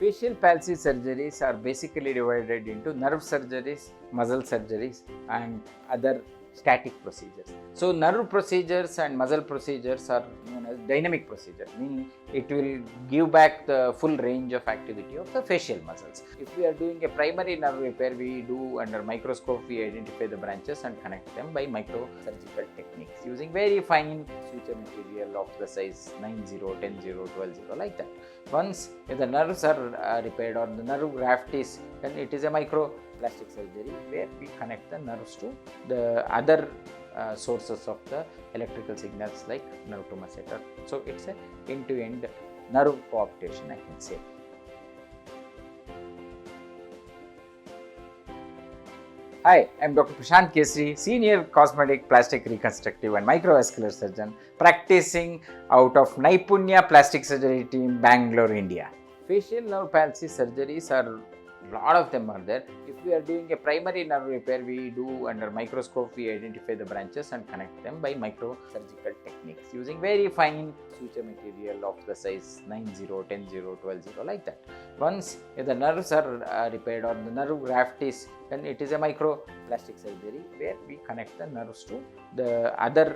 Facial palsy surgeries are basically divided into nerve surgeries, muscle surgeries, and other static procedures. So, nerve procedures and muscle procedures are known as dynamic procedure, meaning it will give back the full range of activity of the facial muscles. If we are doing a primary nerve repair, we do under microscope, we identify the branches and connect them by microsurgical techniques using very fine suture material of the size 9-0, 10-0, 12-0, like that. Once the nerves are repaired or the nerve graft is, then it is a microplastic surgery where we connect the nerves to the other sources of the electrical signals like nerve to masseter. So, it is a end-to-end nerve cooptation, I can say. Hi, I am Dr. Prashantha Kesari, Senior Cosmetic, Plastic, Reconstructive and Microvascular Surgeon practicing out of Nypunya Plastic Surgery Team, Bengaluru, India. Facial nerve palsy surgeries are, lot of them are there. If we are doing a primary nerve repair, we do under microscope, we identify the branches and connect them by microsurgical techniques using very fine suture material of the size 9-0, 10-0, 12-0, like that. Once the nerves are repaired or the nerve graft is, then it is a microplastic surgery where we connect the nerves to the other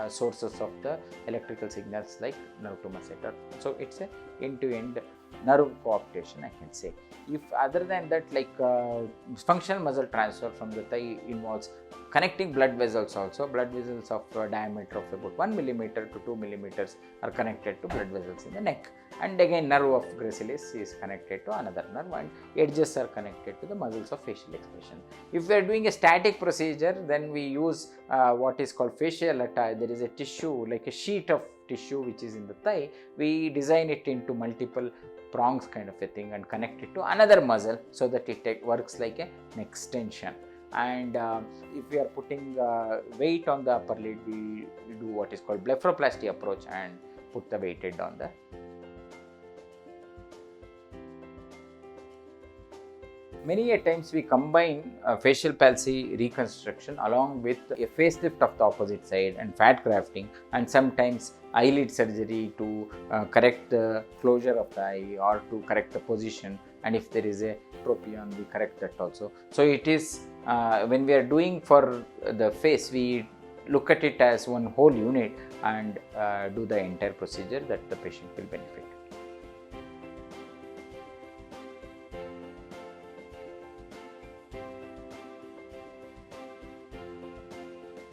sources of the electrical signals like nerve to masseter. So, it is a end-to-end nerve cooptation, I can say. If other than that, like functional muscle transfer from the thigh involves connecting blood vessels also. Blood vessels of diameter of about 1 millimeter to 2 millimeters are connected to blood vessels in the neck, and again nerve of gracilis is connected to another nerve, and edges are connected to the muscles of facial expression. If we are doing a static procedure, then we use what is called fascia lata. There is a tissue, like a sheet of tissue which is in the thigh. We design it into multiple prongs kind of a thing and connect it to another muscle so that it works like an extension. And if we are putting weight on the upper lid, we do what is called blepharoplasty approach and put the weighted on the. Many a times we combine facial palsy reconstruction along with a facelift of the opposite side and fat grafting, and sometimes eyelid surgery to correct the closure of the eye or to correct the position, and if there is a ectropion, we correct that also. So, it is when we are doing for the face, we look at it as one whole unit and do the entire procedure that the patient will benefit.